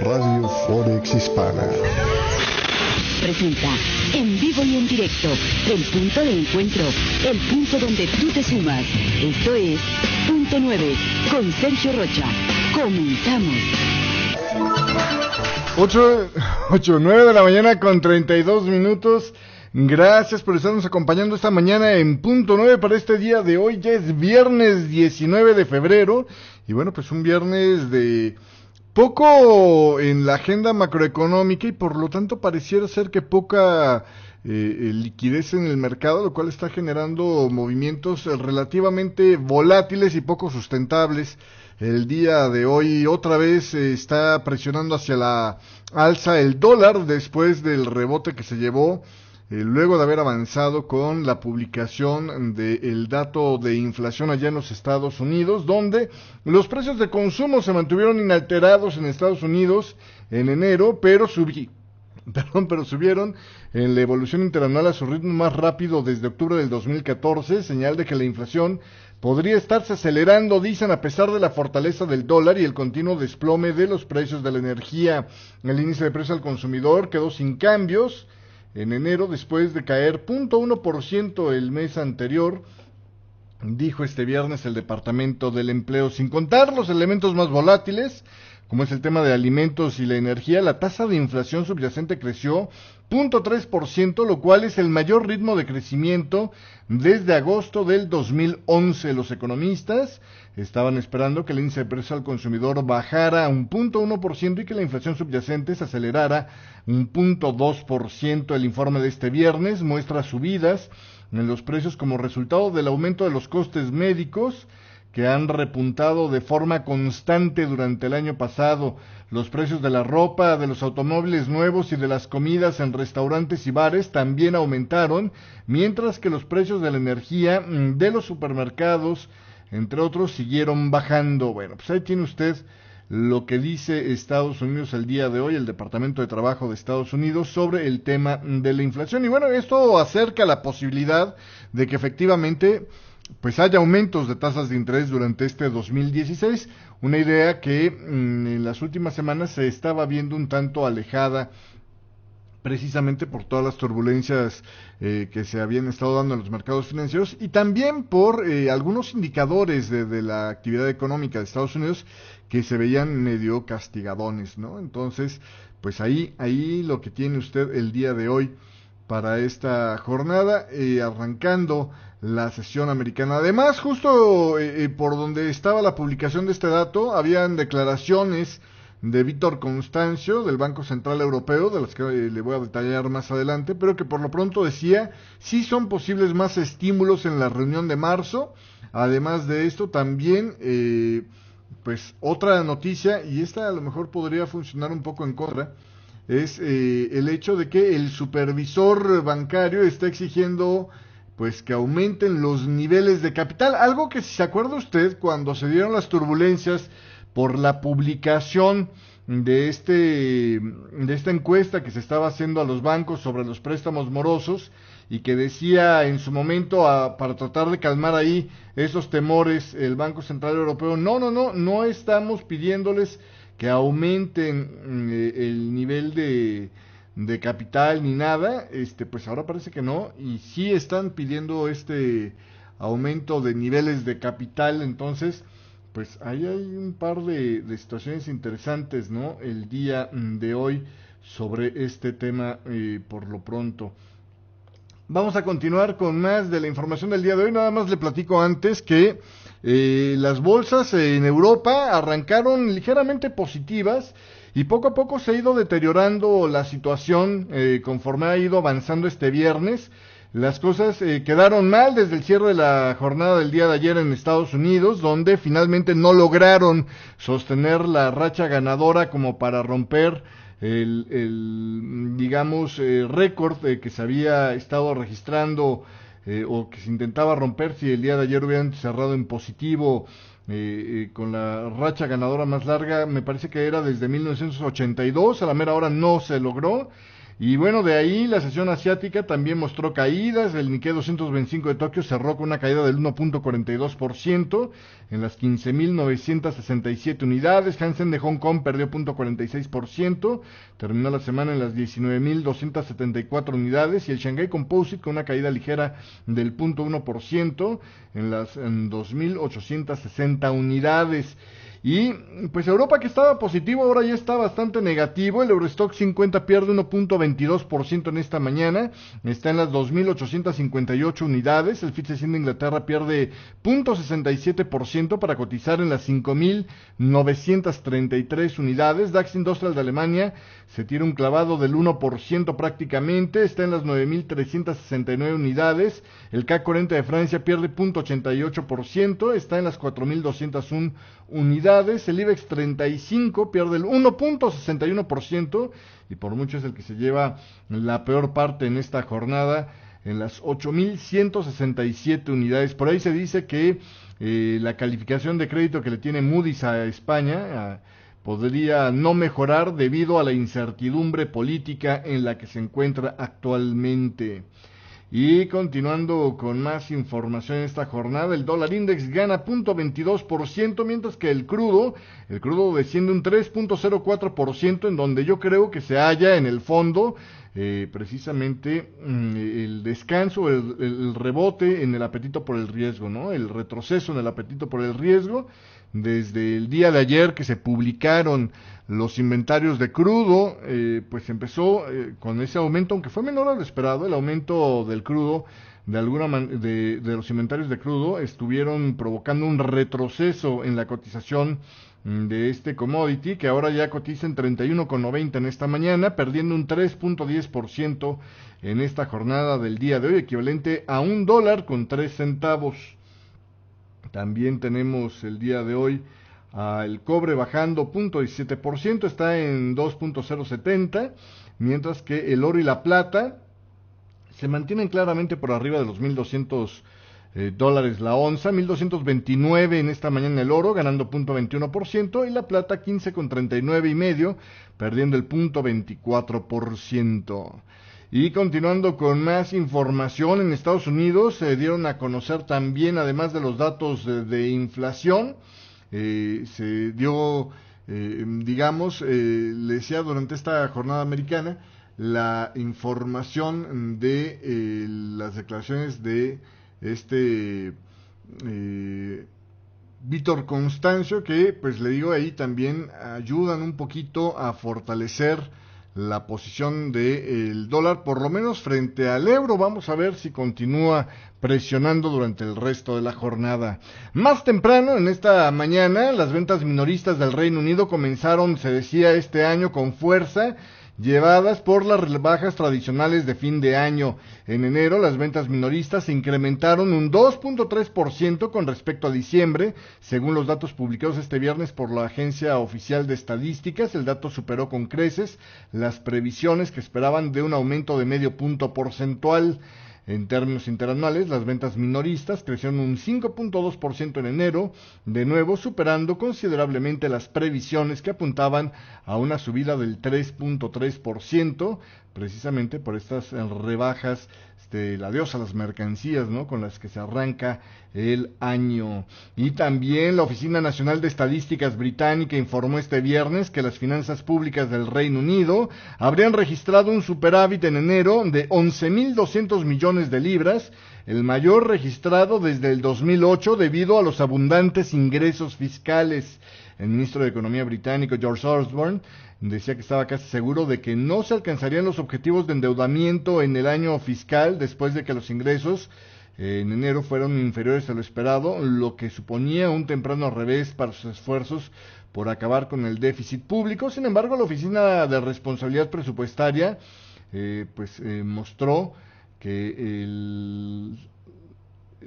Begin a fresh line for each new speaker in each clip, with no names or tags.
Radio Forex Hispana
presenta en vivo y en directo el punto de encuentro, el punto donde tú te sumas. Esto es Punto 9 con Sergio Rocha. Comenzamos.
8:09 de la mañana con 32 minutos. Gracias por estarnos acompañando esta mañana en Punto 9 para este día de hoy. Ya es viernes 19 de febrero. Y bueno, pues un viernes de poco en la agenda macroeconómica y por lo tanto pareciera ser que poca liquidez en el mercado, lo cual está generando movimientos relativamente volátiles y poco sustentables. El día de hoy otra vez está presionando hacia la alza el dólar después del rebote que se llevó luego de haber avanzado con la publicación del dato de inflación allá en los Estados Unidos, donde los precios de consumo se mantuvieron inalterados en Estados Unidos en enero, pero subieron en la evolución interanual a su ritmo más rápido desde octubre del 2014, señal de que la inflación podría estarse acelerando, dicen, a pesar de la fortaleza del dólar y el continuo desplome de los precios de la energía. El índice de precios al consumidor quedó sin cambios en enero después de caer 0.1% el mes anterior, dijo este viernes el Departamento del Empleo. Sin contar los elementos más volátiles, como es el tema de alimentos y la energía, la tasa de inflación subyacente creció 0.3%, lo cual es el mayor ritmo de crecimiento desde agosto del 2011. Los economistas estaban esperando que el índice de precios al consumidor bajara a 1.1% y que la inflación subyacente se acelerara 1.2%. El informe de este viernes muestra subidas en los precios como resultado del aumento de los costes médicos, que han repuntado de forma constante durante el año pasado. Los precios de la ropa, de los automóviles nuevos y de las comidas en restaurantes y bares también aumentaron, mientras que los precios de la energía, de los supermercados, entre otros, siguieron bajando. Bueno, pues ahí tiene usted lo que dice Estados Unidos el día de hoy, el Departamento de Trabajo de Estados Unidos, sobre el tema de la inflación. Y bueno, esto acerca la posibilidad de que efectivamente pues haya aumentos de tasas de interés durante este 2016, una idea que en las últimas semanas se estaba viendo un tanto alejada precisamente por todas las turbulencias que se habían estado dando en los mercados financieros y también por algunos indicadores de la actividad económica de Estados Unidos que se veían medio castigadones, ¿no? Entonces, pues ahí lo que tiene usted el día de hoy para esta jornada, arrancando la sesión americana. Además, justo por donde estaba la publicación de este dato, habían declaraciones de Vítor Constancio, del Banco Central Europeo, de las que le voy a detallar más adelante, pero que por lo pronto decía, sí son posibles más estímulos en la reunión de marzo. Además de esto, también, pues otra noticia, y esta a lo mejor podría funcionar un poco en contra, es el hecho de que el supervisor bancario está exigiendo pues que aumenten los niveles de capital, algo que si se acuerda usted cuando se dieron las turbulencias por la publicación de esta encuesta que se estaba haciendo a los bancos sobre los préstamos morosos y que decía en su momento para tratar de calmar ahí esos temores el Banco Central Europeo, no estamos pidiéndoles que aumenten el nivel de capital ni nada, pues ahora parece que no, y sí están pidiendo este aumento de niveles de capital. Entonces pues ahí hay un par de situaciones interesantes, ¿no? El día de hoy sobre este tema por lo pronto. Vamos a continuar con más de la información del día de hoy. Nada más le platico antes que las bolsas en Europa arrancaron ligeramente positivas y poco a poco se ha ido deteriorando la situación conforme ha ido avanzando este viernes. Las cosas quedaron mal desde el cierre de la jornada del día de ayer en Estados Unidos, donde finalmente no lograron sostener la racha ganadora como para romper el récord que se había estado registrando o que se intentaba romper si el día de ayer hubieran cerrado en positivo con la racha ganadora más larga. Me parece que era desde 1982, a la mera hora no se logró. Y bueno, de ahí la sesión asiática también mostró caídas. El Nikkei 225 de Tokio cerró con una caída del 1.42% en las 15.967 unidades. Hansen de Hong Kong perdió 0.46%, terminó la semana en las 19.274 unidades. Y el Shanghai Composite con una caída ligera del 0.1% en las 2.860 unidades. Y pues Europa, que estaba positivo, ahora ya está bastante negativo. El Eurostock 50 pierde 1.22% en esta mañana, está en las 2.858 unidades. El FTSE 100 de Inglaterra pierde 0.67% para cotizar en las 5.933 unidades. DAX Industrial de Alemania se tira un clavado del 1% prácticamente, está en las 9.369 unidades. El CAC 40 de Francia pierde 0.88%, está en las 4.201 unidades. El IBEX 35 pierde el 1.61% y por mucho es el que se lleva la peor parte en esta jornada, en las 8.167 unidades. Por ahí se dice que la calificación de crédito que le tiene Moody's a España podría no mejorar debido a la incertidumbre política en la que se encuentra actualmente. Y continuando con más información en esta jornada, el dólar index gana 0.22%, mientras que el crudo desciende un 3.04%, en donde yo creo que se halla en el fondo precisamente el descanso, el rebote en el apetito por el riesgo, ¿no? El retroceso en el apetito por el riesgo. Desde el día de ayer que se publicaron los inventarios de crudo, pues empezó con ese aumento, aunque fue menor a lo esperado. El aumento del crudo, de los inventarios de crudo, estuvieron provocando un retroceso en la cotización de este commodity, que ahora ya cotiza en 31,90 en esta mañana, perdiendo un 3.10% en esta jornada del día de hoy, equivalente a $1.03. También tenemos el día de hoy el cobre bajando 0.17%, está en 2.070, mientras que el oro y la plata se mantienen claramente por arriba de los $1,200 la onza. 1.229 en esta mañana el oro, ganando 0.21%, y la plata 15,39 y medio, perdiendo el 0.24%. Y continuando con más información, en Estados Unidos se dieron a conocer también, además de los datos de inflación, se dio, le decía durante esta jornada americana, la información de las declaraciones de Víctor Constancio, que pues le digo ahí también ayudan un poquito a fortalecer la posición del dólar, por lo menos frente al euro. Vamos a ver si continúa presionando durante el resto de la jornada. Más temprano en esta mañana, las ventas minoristas del Reino Unido comenzaron, se decía, este año con fuerza, llevadas por las rebajas tradicionales de fin de año. En enero, las ventas minoristas se incrementaron un 2.3% con respecto a diciembre, según los datos publicados este viernes por la Agencia Oficial de Estadísticas. El dato superó con creces las previsiones que esperaban de un aumento de 0.5 punto porcentual. En términos interanuales, las ventas minoristas crecieron un 5.2% en enero, de nuevo superando considerablemente las previsiones que apuntaban a una subida del 3.3%, precisamente por estas rebajas, el adiós a las mercancías, ¿no?, con las que se arranca el año. Y también la Oficina Nacional de Estadísticas británica informó este viernes que las finanzas públicas del Reino Unido habrían registrado un superávit en enero de 11.200 millones de libras, el mayor registrado desde el 2008 debido a los abundantes ingresos fiscales. El ministro de Economía británico, George Osborne, decía que estaba casi seguro de que no se alcanzarían los objetivos de endeudamiento en el año fiscal después de que los ingresos en enero fueron inferiores a lo esperado, lo que suponía un temprano revés para sus esfuerzos por acabar con el déficit público. Sin embargo, la Oficina de Responsabilidad Presupuestaria mostró que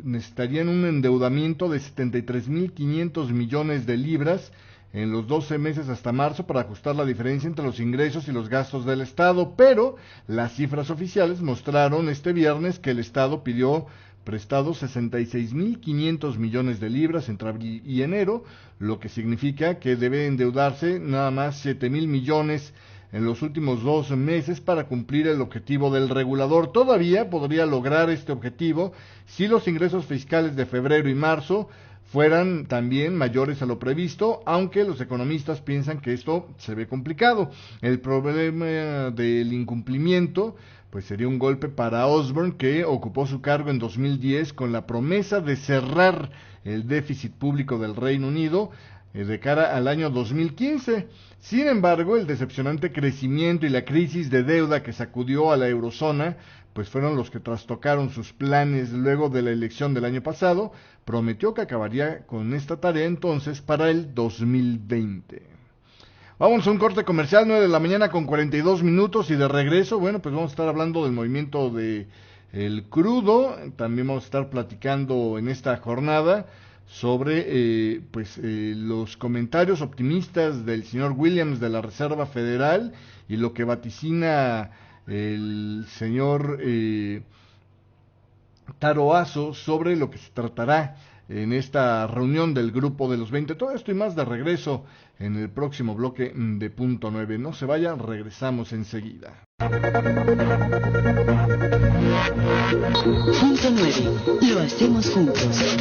necesitarían un endeudamiento de 73.500 millones de libras en los 12 meses hasta marzo para ajustar la diferencia entre los ingresos y los gastos del Estado, pero las cifras oficiales mostraron este viernes que el Estado pidió prestados 66.500 millones de libras entre abril y enero, lo que significa que debe endeudarse nada más 7.000 millones en los últimos 2 meses para cumplir el objetivo del regulador. Todavía podría lograr este objetivo si los ingresos fiscales de febrero y marzo fueran también mayores a lo previsto, aunque los economistas piensan que esto se ve complicado. El problema del incumplimiento pues sería un golpe para Osborne, que ocupó su cargo en 2010 con la promesa de cerrar el déficit público del Reino Unido de cara al año 2015. Sin embargo, el decepcionante crecimiento y la crisis de deuda que sacudió a la eurozona pues fueron los que trastocaron sus planes luego de la elección del año pasado. Prometió que acabaría con esta tarea entonces para el 2020. Vamos a un corte comercial, 9 de la mañana con 42 minutos, y de regreso, bueno, pues vamos a estar hablando del movimiento de el crudo. También vamos a estar platicando en esta jornada sobre los comentarios optimistas del señor Williams de la Reserva Federal y lo que vaticina el señor Taro Aso sobre lo que se tratará en esta reunión del Grupo de los 20. Todo esto y más de regreso en el próximo bloque de Punto 9. No se vayan, regresamos enseguida.
Punto 9. Lo hacemos juntos.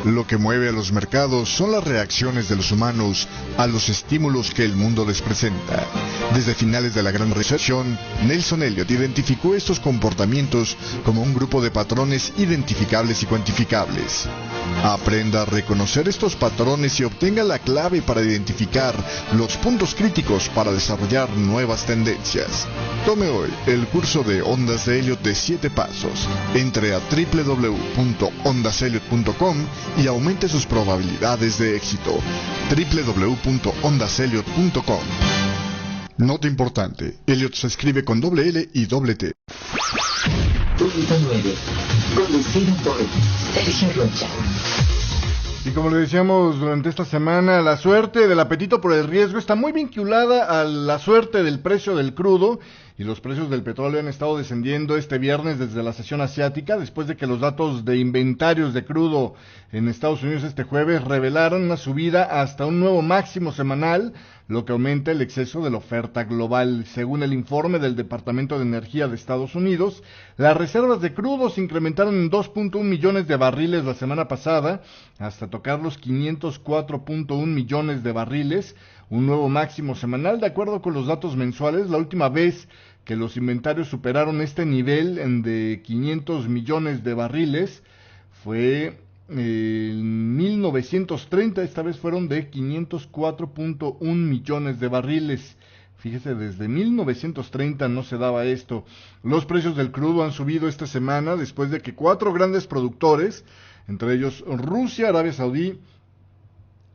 Lo que mueve a los mercados son las reacciones de los humanos a los estímulos que el mundo les presenta. Desde finales de la Gran Recesión, Nelson Elliott identificó estos comportamientos como un grupo de patrones identificables y cuantificables. Aprenda a reconocer estos patrones y obtenga la clave para identificar los puntos críticos para desarrollar nuevas tendencias. Tome hoy el curso de Ondas de Elliott de 7 pasos. Entre a www.ondaselliott.com y aumente sus probabilidades de éxito. www.ondaselliott.com. Nota importante: Elliott se escribe con doble L y doble T.
Punto 9. Conducido por Sergio Rocha.
Y como le decíamos durante esta semana, la suerte del apetito por el riesgo está muy vinculada a la suerte del precio del crudo, y los precios del petróleo han estado descendiendo este viernes desde la sesión asiática, después de que los datos de inventarios de crudo en Estados Unidos este jueves revelaron una subida hasta un nuevo máximo semanal, lo que aumenta el exceso de la oferta global. Según el informe del Departamento de Energía de Estados Unidos, las reservas de crudo se incrementaron en 2.1 millones de barriles la semana pasada, hasta tocar los 504.1 millones de barriles, un nuevo máximo semanal. De acuerdo con los datos mensuales, la última vez que los inventarios superaron este nivel de 500 millones de barriles fue en 1930, esta vez fueron de 504.1 millones de barriles. Fíjese, desde 1930 no se daba esto. Los precios del crudo han subido esta semana después de que 4 grandes productores, entre ellos Rusia, Arabia Saudí,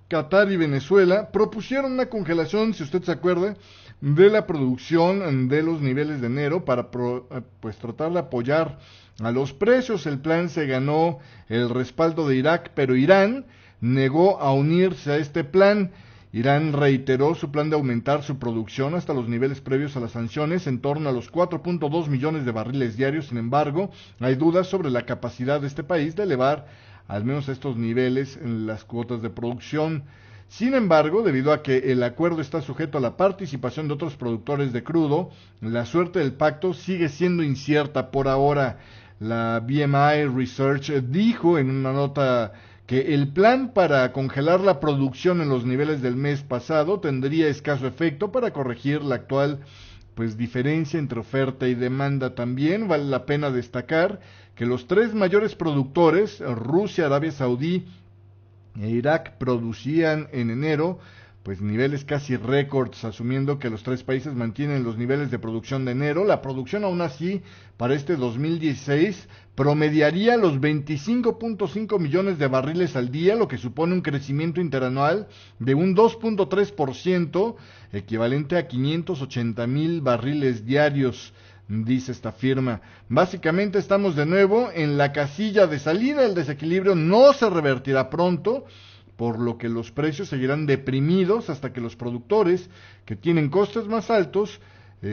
Qatar y Venezuela, propusieron una congelación, si usted se acuerda, de la producción de los niveles de enero para tratar de apoyar a los precios. El plan se ganó el respaldo de Irak, pero Irán negó a unirse a este plan. Irán reiteró su plan de aumentar su producción hasta los niveles previos a las sanciones, en torno a los 4.2 millones de barriles diarios. Sin embargo, hay dudas sobre la capacidad de este país de elevar al menos estos niveles en las cuotas de producción. Sin embargo, debido a que el acuerdo está sujeto a la participación de otros productores de crudo, la suerte del pacto sigue siendo incierta por ahora. La BMI Research dijo en una nota que el plan para congelar la producción en los niveles del mes pasado tendría escaso efecto para corregir la actual diferencia entre oferta y demanda. También vale la pena destacar que los 3 mayores productores, Rusia, Arabia Saudí e Irak, producían en enero niveles casi récords, asumiendo que los 3 países mantienen los niveles de producción de enero. La producción aún así para este 2016 promediaría los 25.5 millones de barriles al día, lo que supone un crecimiento interanual de un 2.3%, equivalente a 580,000 barriles diarios, dice esta firma. Básicamente estamos de nuevo en la casilla de salida. El desequilibrio no se revertirá pronto, por lo que los precios seguirán deprimidos hasta que los productores que tienen costes más altos,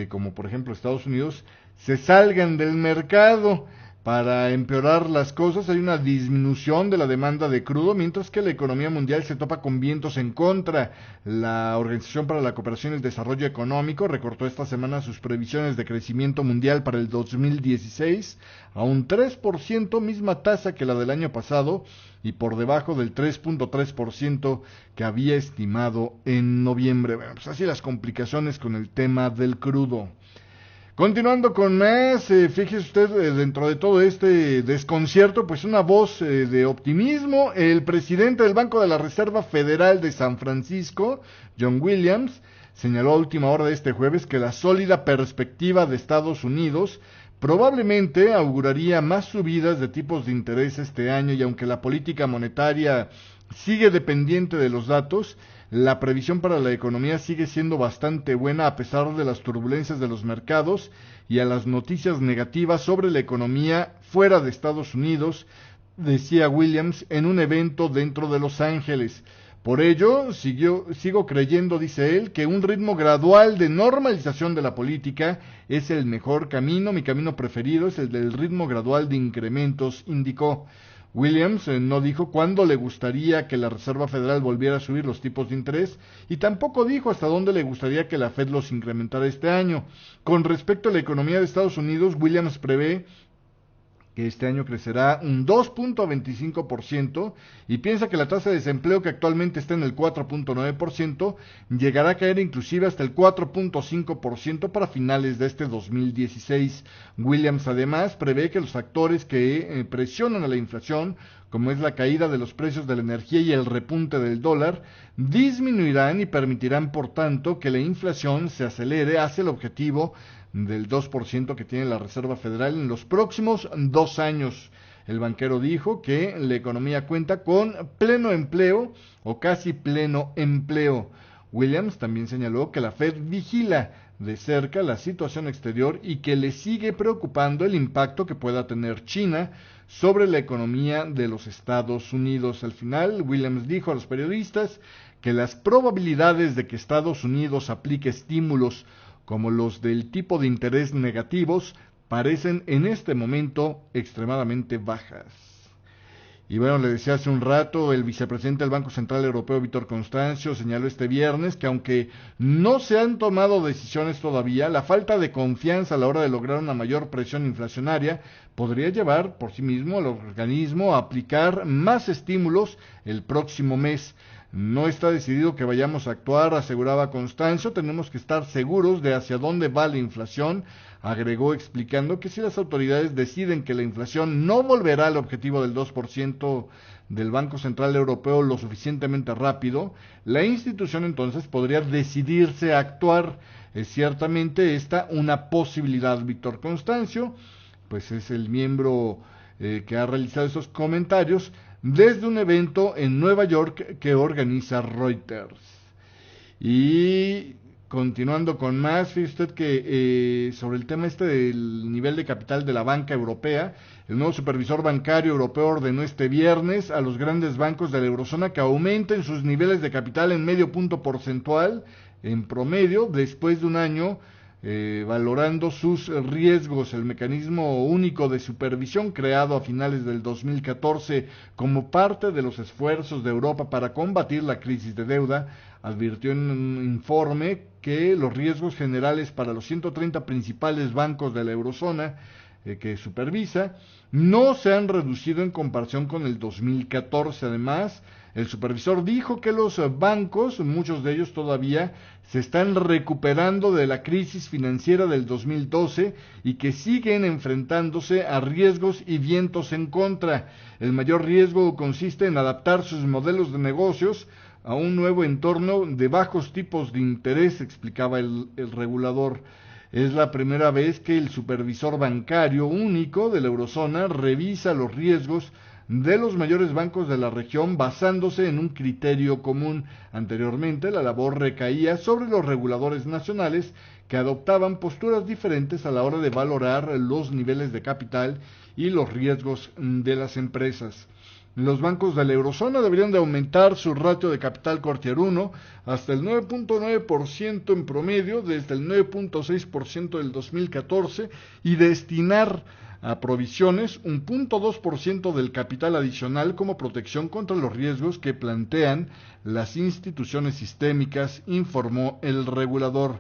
como por ejemplo Estados Unidos, se salgan del mercado. Para empeorar las cosas, hay una disminución de la demanda de crudo, mientras que la economía mundial se topa con vientos en contra. La Organización para la Cooperación y el Desarrollo Económico recortó esta semana sus previsiones de crecimiento mundial para el 2016 a un 3%, misma tasa que la del año pasado, y por debajo del 3.3% que había estimado en noviembre. Bueno, pues así las complicaciones con el tema del crudo. Continuando con más, fíjese usted, dentro de todo este desconcierto, pues una voz de optimismo. El presidente del Banco de la Reserva Federal de San Francisco, John Williams, señaló a última hora de este jueves que la sólida perspectiva de Estados Unidos probablemente auguraría más subidas de tipos de interés este año, y aunque la política monetaria sigue dependiente de los datos, la previsión para la economía sigue siendo bastante buena a pesar de las turbulencias de los mercados y a las noticias negativas sobre la economía fuera de Estados Unidos, decía Williams en un evento dentro de Los Ángeles. Por ello, sigo creyendo, dice él, que un ritmo gradual de normalización de la política es el mejor camino. Mi camino preferido es el del ritmo gradual de incrementos, indicó. Williams no dijo cuándo le gustaría que la Reserva Federal volviera a subir los tipos de interés, y tampoco dijo hasta dónde le gustaría que la Fed los incrementara este año. Con respecto a la economía de Estados Unidos, Williams prevé que este año crecerá un 2.25% y piensa que la tasa de desempleo, que actualmente está en el 4.9%, llegará a caer inclusive hasta el 4.5% para finales de este 2016. Williams además prevé que los factores que presionan a la inflación, como es la caída de los precios de la energía y el repunte del dólar, disminuirán y permitirán, por tanto, que la inflación se acelere hacia el objetivo del 2% que tiene la Reserva Federal en los próximos 2 años. El banquero dijo que la economía cuenta con pleno empleo o casi pleno empleo. Williams también señaló que la Fed vigila de cerca la situación exterior y que le sigue preocupando el impacto que pueda tener China sobre la economía de los Estados Unidos. Al final, Williams dijo a los periodistas que las probabilidades de que Estados Unidos aplique estímulos como los del tipo de interés negativos parecen en este momento extremadamente bajas. Y bueno, le decía hace un rato, el vicepresidente del Banco Central Europeo, Vítor Constâncio, señaló este viernes que aunque no se han tomado decisiones todavía, la falta de confianza a la hora de lograr una mayor presión inflacionaria podría llevar por sí mismo al organismo a aplicar más estímulos el próximo mes. No está decidido que vayamos a actuar, aseguraba Constâncio, tenemos que estar seguros de hacia dónde va la inflación. Agregó explicando que si las autoridades deciden que la inflación no volverá al objetivo del 2% del Banco Central Europeo lo suficientemente rápido, la institución entonces podría decidirse a actuar. Es ciertamente esta una posibilidad. Vítor Constâncio, pues es el miembro que ha realizado esos comentarios desde un evento en Nueva York que organiza Reuters. Y continuando con más, fíjese usted que sobre el tema del nivel de capital de la banca europea, el nuevo supervisor bancario europeo ordenó este viernes a los grandes bancos de la eurozona que aumenten sus niveles de capital en medio punto porcentual en promedio después de un año valorando sus riesgos. El mecanismo único de supervisión, creado a finales del 2014 como parte de los esfuerzos de Europa para combatir la crisis de deuda, advirtió en un informe que los riesgos generales para los 130 principales bancos de la eurozona que supervisa no se han reducido en comparación con el 2014. Además, el supervisor dijo que los bancos, muchos de ellos todavía, se están recuperando de la crisis financiera del 2012 y que siguen enfrentándose a riesgos y vientos en contra. El mayor riesgo consiste en adaptar sus modelos de negocios a un nuevo entorno de bajos tipos de interés, explicaba el regulador. Es la primera vez que el supervisor bancario único de la eurozona revisa los riesgos de los mayores bancos de la región basándose en un criterio común. Anteriormente, la labor recaía sobre los reguladores nacionales que adoptaban posturas diferentes a la hora de valorar los niveles de capital y los riesgos de las empresas. Los bancos de la eurozona deberían de aumentar su ratio de capital core tier 1 hasta el 9.9% en promedio, desde el 9.6% del 2014, y destinar a provisiones un 0.2% del capital adicional como protección contra los riesgos que plantean las instituciones sistémicas, informó el regulador.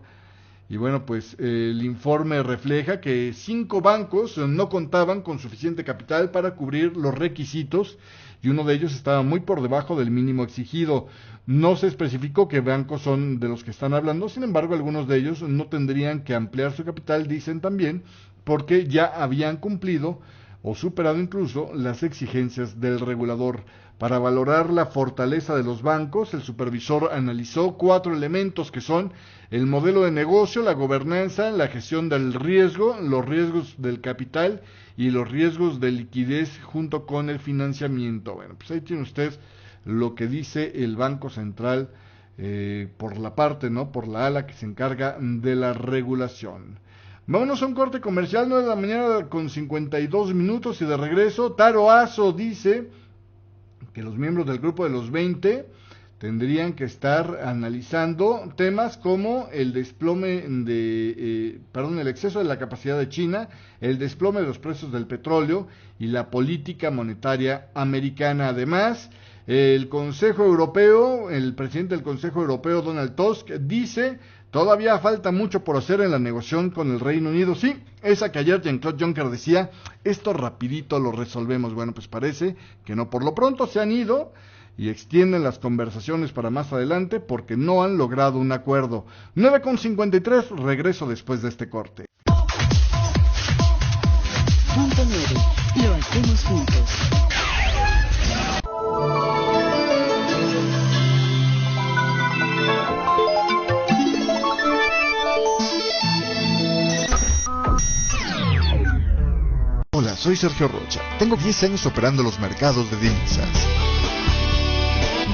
Y bueno, pues el informe refleja que 5 bancos no contaban con suficiente capital para cubrir los requisitos y uno de ellos estaba muy por debajo del mínimo exigido. No se especificó qué bancos son de los que están hablando, sin embargo, algunos de ellos no tendrían que ampliar su capital, dicen también, porque ya habían cumplido o superado incluso las exigencias del regulador. Para valorar la fortaleza de los bancos, el supervisor analizó 4 elementos que son el modelo de negocio, la gobernanza, la gestión del riesgo, los riesgos del capital y los riesgos de liquidez junto con el financiamiento. Bueno, pues ahí tiene usted lo que dice el Banco Central por la parte, ¿no? Por la ala que se encarga de la regulación. Vámonos a un corte comercial, 9 de la mañana con 52 minutos y de regreso. Taro Aso dice que los miembros del grupo de los 20 tendrían que estar analizando temas como el desplome el exceso de la capacidad de China, el desplome de los precios del petróleo y la política monetaria americana. Además, el Consejo Europeo, el presidente del Consejo Europeo, Donald Tusk, dice: todavía falta mucho por hacer en la negociación con el Reino Unido. Sí, esa que ayer Jean-Claude Juncker decía, esto rapidito lo resolvemos. Bueno, pues parece que no. Por lo pronto se han ido y extienden las conversaciones para más adelante porque no han logrado un acuerdo. 9:53, regreso después de este corte.
Punto 9. Lo hacemos juntos.
Hola, soy Sergio Rocha. Tengo 10 años operando los mercados de divisas.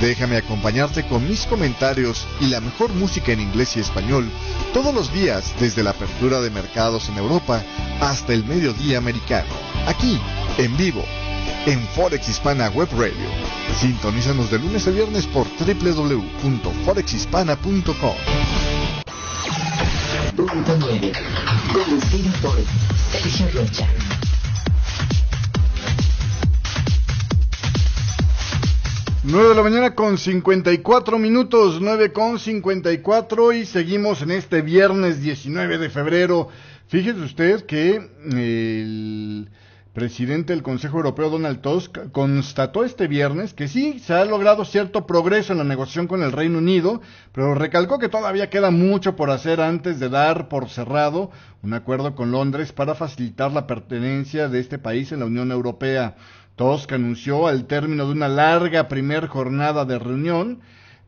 Déjame acompañarte con mis comentarios y la mejor música en inglés y español todos los días desde la apertura de mercados en Europa hasta el mediodía americano. Aquí, en vivo, en Forex Hispana Web Radio. Sintonízanos de lunes a viernes por www.forexhispana.com.
Punto 9. Conducido por Sergio Rocha.
9 de la mañana con 54 minutos, 9:54 y seguimos en este viernes 19 de febrero. Fíjese usted que el presidente del Consejo Europeo, Donald Tusk, constató este viernes que sí, se ha logrado cierto progreso en la negociación con el Reino Unido, pero recalcó que todavía queda mucho por hacer antes de dar por cerrado un acuerdo con Londres para facilitar la pertenencia de este país en la Unión Europea. Tusk anunció al término de una larga primer jornada de reunión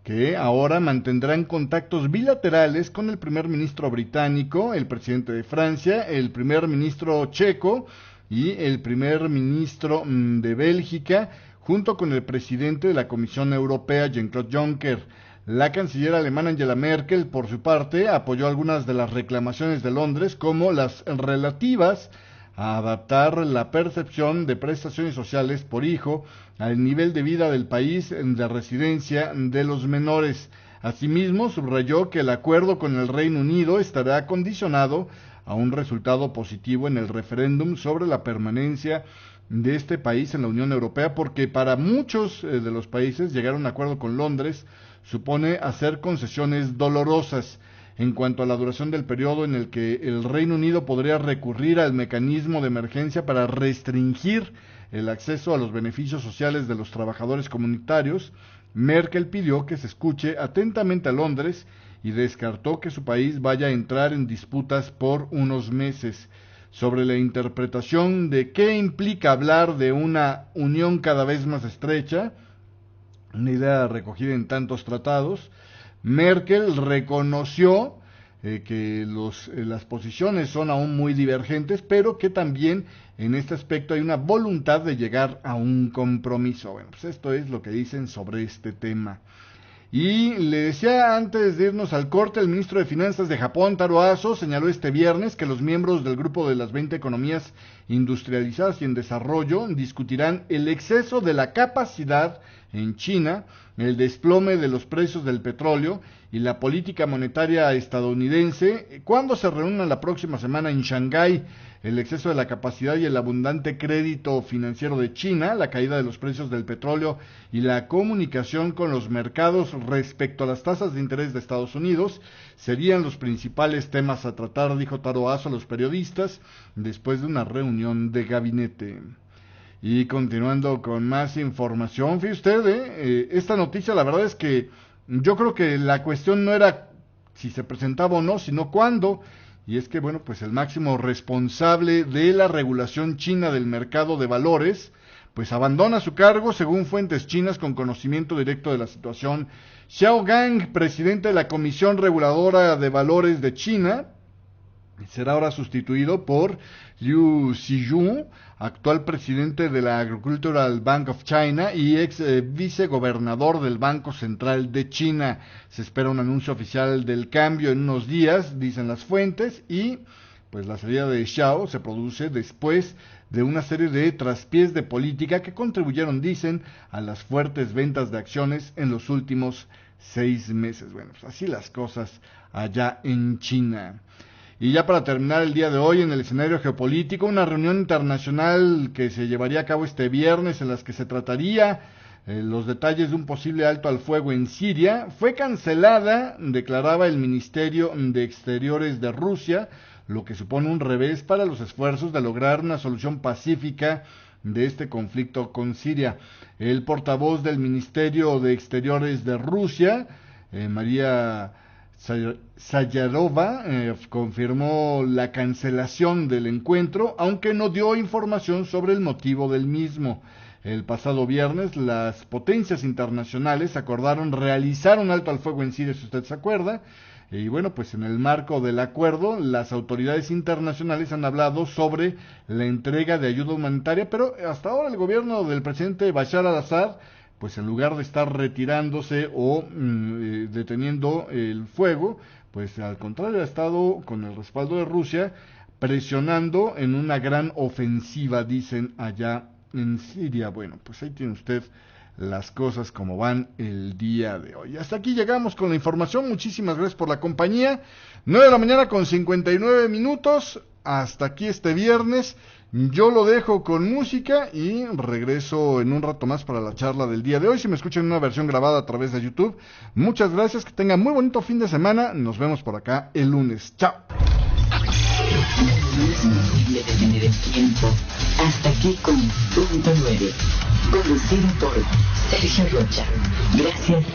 que ahora mantendrán contactos bilaterales con el primer ministro británico, el presidente de Francia, el primer ministro checo y el primer ministro de Bélgica, junto con el presidente de la Comisión Europea, Jean-Claude Juncker. La canciller alemana Angela Merkel, por su parte, apoyó algunas de las reclamaciones de Londres, como las relativas a adaptar la percepción de prestaciones sociales por hijo al nivel de vida del país de residencia de los menores. Asimismo, subrayó que el acuerdo con el Reino Unido estará condicionado a un resultado positivo en el referéndum sobre la permanencia de este país en la Unión Europea, porque para muchos de los países llegar a un acuerdo con Londres supone hacer concesiones dolorosas. En cuanto a la duración del periodo en el que el Reino Unido podría recurrir al mecanismo de emergencia para restringir el acceso a los beneficios sociales de los trabajadores comunitarios, Merkel pidió que se escuche atentamente a Londres y descartó que su país vaya a entrar en disputas por unos meses. Sobre la interpretación de qué implica hablar de una unión cada vez más estrecha, una idea recogida en tantos tratados, Merkel reconoció que las posiciones son aún muy divergentes, pero que también en este aspecto hay una voluntad de llegar a un compromiso. Bueno, pues esto es lo que dicen sobre este tema. Y le decía antes de irnos al corte, el ministro de Finanzas de Japón, Taro Aso, señaló este viernes que los miembros del grupo de las 20 economías industrializadas y en desarrollo discutirán el exceso de la capacidad en China, el desplome de los precios del petróleo y la política monetaria estadounidense cuando se reúnan la próxima semana en Shanghái. El exceso de la capacidad y el abundante crédito financiero de China, la caída de los precios del petróleo y la comunicación con los mercados respecto a las tasas de interés de Estados Unidos serían los principales temas a tratar, dijo Taro Aso a los periodistas después de una reunión de gabinete. Y continuando con más información, fíjese usted, esta noticia la verdad es que yo creo que la cuestión no era si se presentaba o no, sino cuándo. Y es que, bueno, pues el máximo responsable de la regulación china del mercado de valores, pues abandona su cargo según fuentes chinas con conocimiento directo de la situación. Xiao Gang, presidente de la Comisión Reguladora de Valores de China, será ahora sustituido por Liu Ziyun, actual presidente de la Agricultural Bank of China y ex vicegobernador del Banco Central de China. Se espera un anuncio oficial del cambio en unos días, dicen las fuentes, y pues la salida de Xiao se produce después de una serie de traspiés de política que contribuyeron, dicen, a las fuertes ventas de acciones en los últimos 6 meses. Bueno, pues así las cosas allá en China. Y ya para terminar el día de hoy en el escenario geopolítico, una reunión internacional que se llevaría a cabo este viernes en las que se trataría los detalles de un posible alto al fuego en Siria, fue cancelada, declaraba el Ministerio de Exteriores de Rusia, lo que supone un revés para los esfuerzos de lograr una solución pacífica de este conflicto con Siria. El portavoz del Ministerio de Exteriores de Rusia, María Sayarova, confirmó la cancelación del encuentro, aunque no dio información sobre el motivo del mismo. El pasado viernes, las potencias internacionales acordaron realizar un alto al fuego en Siria, si usted se acuerda, y bueno, pues en el marco del acuerdo, las autoridades internacionales han hablado sobre la entrega de ayuda humanitaria, pero hasta ahora el gobierno del presidente Bashar al-Assad, pues en lugar de estar retirándose o deteniendo el fuego, pues al contrario ha estado con el respaldo de Rusia presionando en una gran ofensiva, dicen allá en Siria. Bueno, pues ahí tiene usted las cosas como van el día de hoy. Hasta aquí llegamos con la información. Muchísimas gracias por la compañía. 9 de la mañana con 59 minutos. Hasta aquí este viernes. Yo lo dejo con música y regreso en un rato más para la charla del día de hoy. Si me escuchan en una versión grabada a través de YouTube, muchas gracias, que tengan muy bonito fin de semana. Nos vemos por acá el lunes. Chao.
No es posible detener el tiempo. Hasta aquí con Punto 9, conducido por Sergio Rocha. Gracias.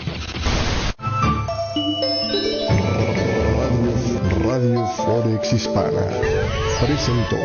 Radio Forex Hispana presentó